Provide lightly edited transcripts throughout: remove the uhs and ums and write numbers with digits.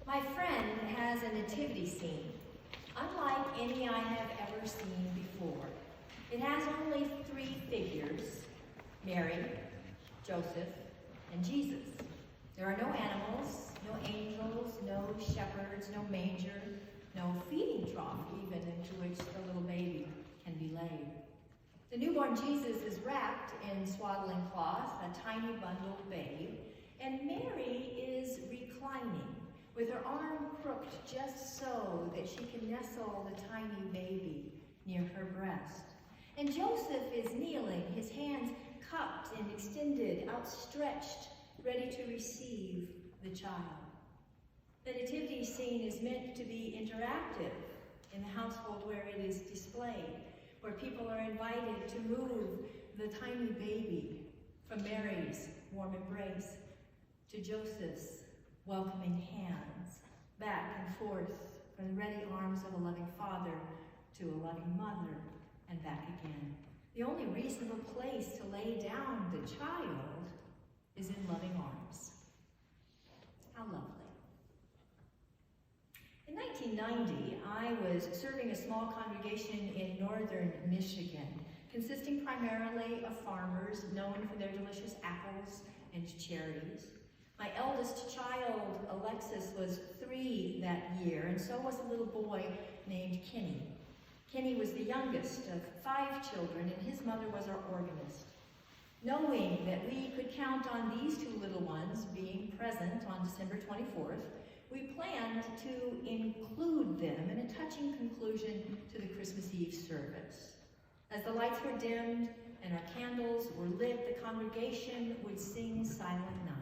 My friend has a nativity scene, unlike any I have ever seen before. It has only 3 figures: Mary, Joseph, and Jesus. There are no animals, no angels, no shepherds, no manger, no feeding trough even into which the little baby can be laid. The newborn Jesus is wrapped in swaddling cloth, a tiny bundled babe, and Mary is reclining, with her arm crooked just so that she can nestle the tiny baby near her breast. And Joseph is kneeling, his hands cupped and extended, outstretched, ready to receive the child. The nativity scene is meant to be interactive in the household where it is displayed, where people are invited to move the tiny baby from Mary's warm embrace to Joseph's welcoming hands, back and forth from the ready arms of a loving father to a loving mother, and back again. The only reasonable place to lay down the child is in loving arms. How lovely. In 1990, I was serving a small congregation in northern Michigan, consisting primarily of farmers known for their delicious apples and cherries. My eldest child, Alexis, was 3 that year, and so was a little boy named Kenny. Kenny was the youngest of 5 children, and his mother was our organist. Knowing that we could count on these 2 little ones being present on December 24th, we planned to include them in a touching conclusion to the Christmas Eve service. As the lights were dimmed and our candles were lit, the congregation would sing Silent Night.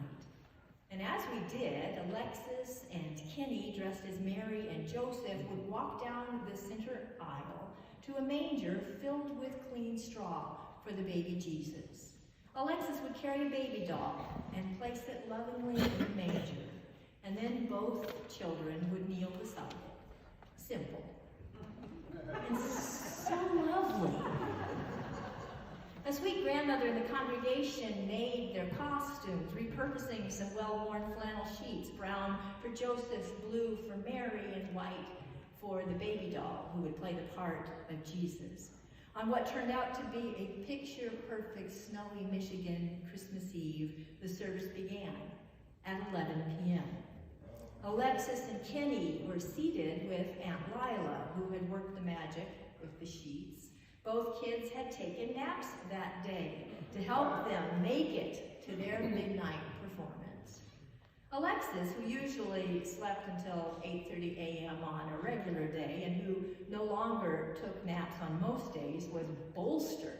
And as we did, Alexis and Kenny, dressed as Mary and Joseph, would walk down the center aisle to a manger filled with clean straw for the baby Jesus. Alexis would carry a baby doll and place it lovingly in the manger, and then both children would kneel beside it. Simple. And so lovely. A sweet grandmother in the congregation made their costumes, repurposing some well-worn flannel sheets, brown for Joseph, blue for Mary, and white for the baby doll who would play the part of Jesus. On what turned out to be a picture-perfect snowy Michigan Christmas Eve, the service began at 11 p.m. Alexis and Kenny were seated with Aunt Lila, who had worked the magic with the sheets. Both kids had taken naps that day to help them make it to their midnight performance. Alexis, who usually slept until 8:30 a.m. on a regular day and who no longer took naps on most days, was bolstered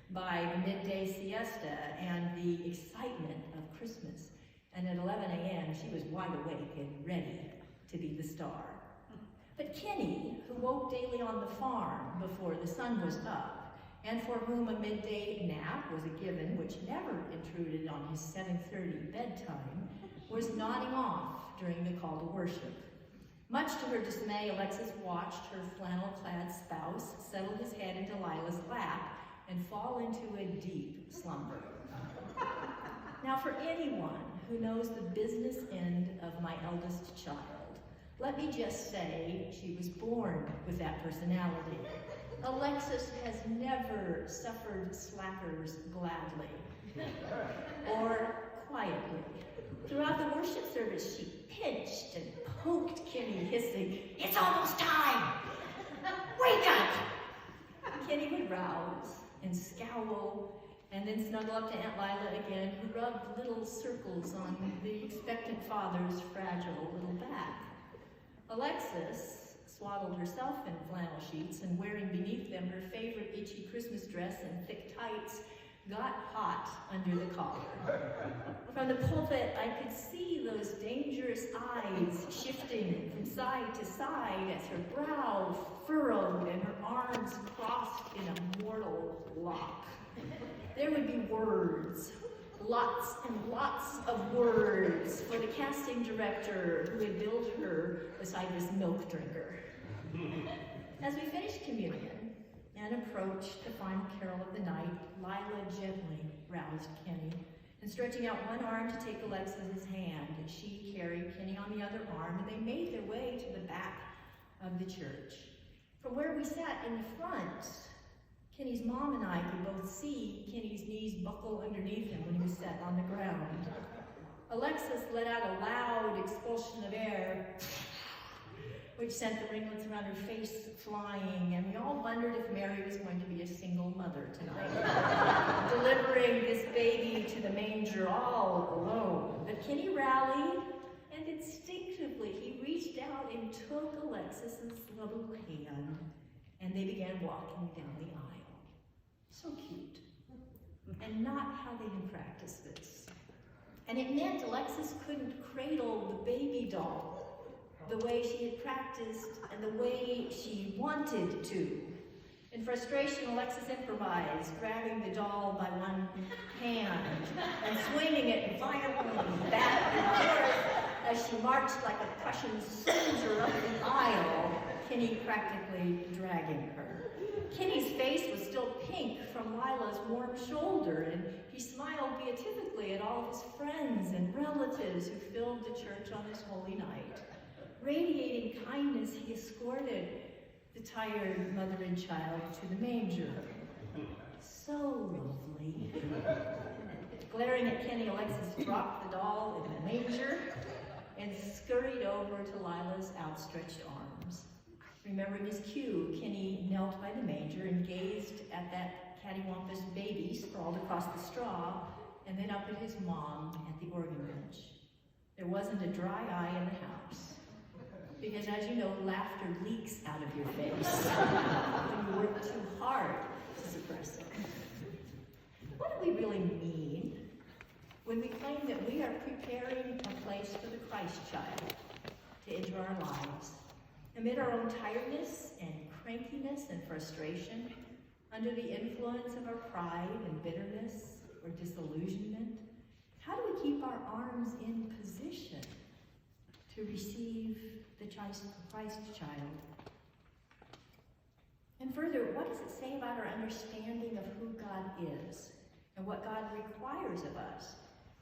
by the midday siesta and the excitement of Christmas. And at 11 a.m., she was wide awake and ready to be the star. But Kenny, who woke daily on the farm before the sun was up, and for whom a midday nap was a given which never intruded on his 7:30 bedtime, was nodding off during the call to worship. Much to her dismay, Alexis watched her flannel-clad spouse settle his head into Lila's lap and fall into a deep slumber. Now, for anyone who knows the business end of my eldest child, let me just say she was born with that personality. Alexis has never suffered slackers gladly or quietly. Throughout the worship service, she pinched and poked Kenny, hissing, "It's almost time! Wake up!" Kenny would rouse and scowl and then snuggle up to Aunt Lila again, who rubbed little circles on the expectant father's fragile little back. Alexis swaddled herself in flannel sheets and, wearing beneath them her favorite itchy Christmas dress and thick tights, got hot under the collar. From the pulpit, I could see those dangerous eyes shifting from side to side as her brow furrowed and her arms crossed in a mortal lock. There would be words, lots and lots of words for the casting director who had billed her beside this milk drinker. As we finished communion and approached the final carol of the night, Lila gently roused Kenny and And stretching out one arm to take Alexis's hand, she carried Kenny on the other arm, and they made their way to the back of the church. From where we sat in the front, Kenny's mom and I could both see Kenny's knees buckle underneath him when he was set on the ground. Alexis let out a loud expulsion of air, which sent the ringlets around her face flying, and we all wondered if Mary was going to be a single mother tonight, delivering this baby to the manger all alone. But Kenny rallied, and instinctively he reached out and took Alexis's little hand, and they began walking down the aisle. So cute. And not how they had practiced this. And it meant Alexis couldn't cradle the baby doll the way she had practiced and the way she wanted to. In frustration, Alexis improvised, grabbing the doll by one hand and swinging it violently back and forth as she marched like a Prussian soldier up the aisle, Kenny practically dragging her. Kenny's face was still pink from Lila's warm shoulder, and he smiled beatifically at all of his friends and relatives who filled the church on this holy night. Radiating kindness, he escorted the tired mother and child to the manger. So lovely. Glaring at Kenny, Alexis dropped the doll in the manger and scurried over to Lila's outstretched arms. Remembering his cue, Kenny knelt by the manger and gazed at that cattywampus baby sprawled across the straw, and then up at his mom at the organ bench. There wasn't a dry eye in the house, because as you know, laughter leaks out of your face when you work too hard to suppress it. What do we really mean when we claim that we are preparing a place for the Christ child to enter our lives? Amid our own tiredness and crankiness and frustration, under the influence of our pride and bitterness or disillusionment, how do we keep our arms in position to receive the Christ child? And further, what does it say about our understanding of who God is and what God requires of us,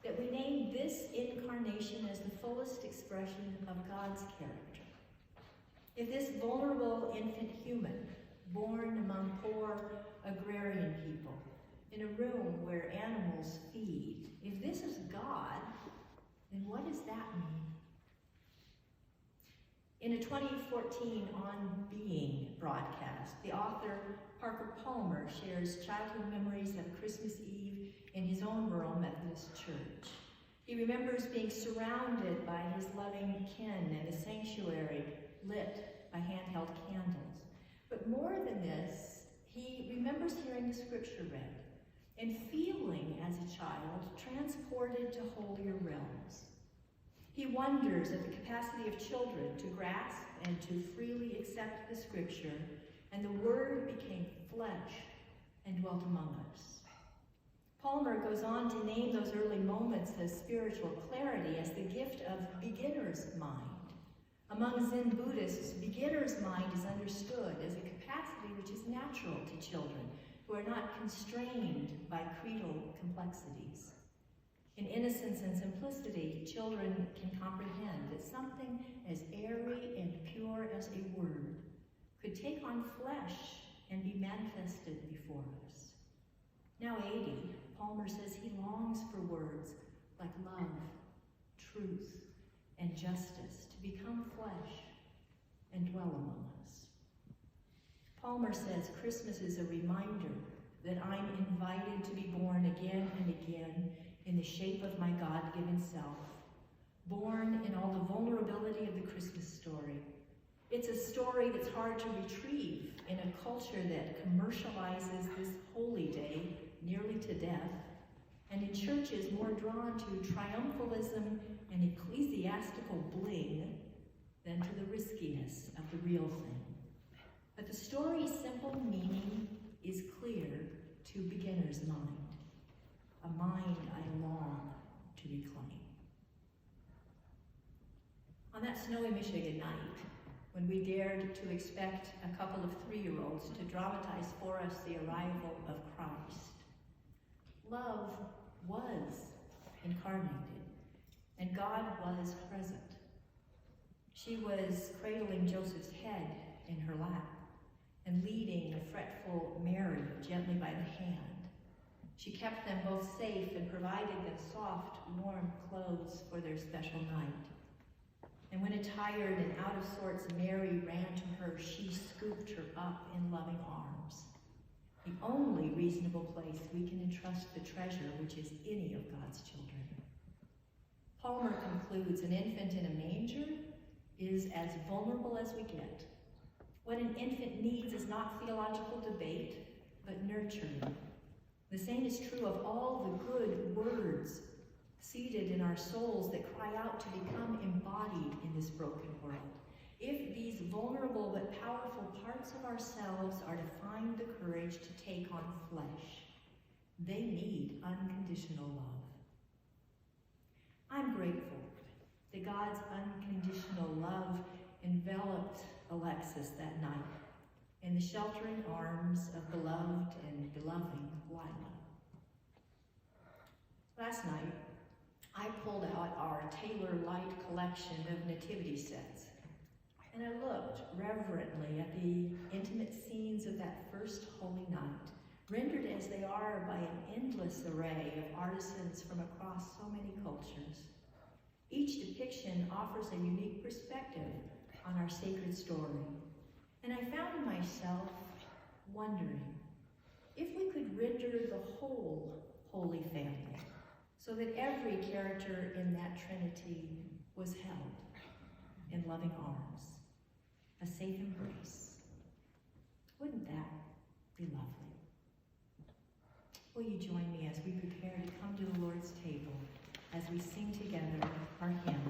that we name this incarnation as the fullest expression of God's character? If this vulnerable infant human, born among poor agrarian people, in a room where animals feed, if this is God, then what does that mean? In a 2014 On Being broadcast, the author Parker Palmer shares childhood memories of Christmas Eve in his own rural Methodist church. He remembers being surrounded by his loving kin in a sanctuary lit by handheld candles. But more than this, he remembers hearing the scripture read and feeling as a child transported to holier realms. He wonders at the capacity of children to grasp and to freely accept the scripture, and the word became flesh and dwelt among us. Palmer goes on to name those early moments of spiritual clarity as the gift of beginner's mind. Among Zen Buddhists, beginner's mind is understood as a capacity which is natural to children who are not constrained by creedal complexities. In innocence and simplicity, children can comprehend that something as airy and pure as a word could take on flesh and be manifested before us. Now 80, Palmer says he longs for words like love, truth, and justice to become flesh and dwell among us. Palmer says Christmas is a reminder that I'm invited to be born again and again in the shape of my God-given self, born in all the vulnerability of the Christmas story. It's a story that's hard to retrieve in a culture that commercializes this holy day nearly to death, and in churches more drawn to triumphalism and ecclesiastical bling than to the riskiness of the real thing. But the story's simple meaning is clear to beginner's mind, a mind I long to reclaim. On that snowy Michigan night, when we dared to expect a couple of 3-year-olds to dramatize for us the arrival of Christ, love was incarnated, and God was present. She was cradling Joseph's head in her lap and leading the fretful Mary gently by the hand. She kept them both safe and provided them soft, warm clothes for their special night. And when a tired and out of sorts Mary ran to her, she scooped her up in loving arms. The only reasonable place we can entrust the treasure which is any of God's children. Palmer concludes, an infant in a manger is as vulnerable as we get. What an infant needs is not theological debate, but nurturing. The same is true of all the good words seated in our souls that cry out to become embodied in this broken world. If these vulnerable but powerful parts of ourselves are to find the courage to take on flesh, they need unconditional love. I'm grateful that God's unconditional love enveloped Alexis that night in the sheltering arms of beloved and beloving Lila. Last night, I pulled out our Taylor Light collection of nativity sets, and I looked reverently at the intimate scenes of that first holy night, rendered as they are by an endless array of artisans from across so many cultures. Each depiction offers a unique perspective on our sacred story, and I found myself wondering if we could render the whole Holy Family so that every character in that Trinity was held in loving arms, a safe embrace. Wouldn't that be lovely? Will you join me as we prepare to come to the Lord's table as we sing together our hymn,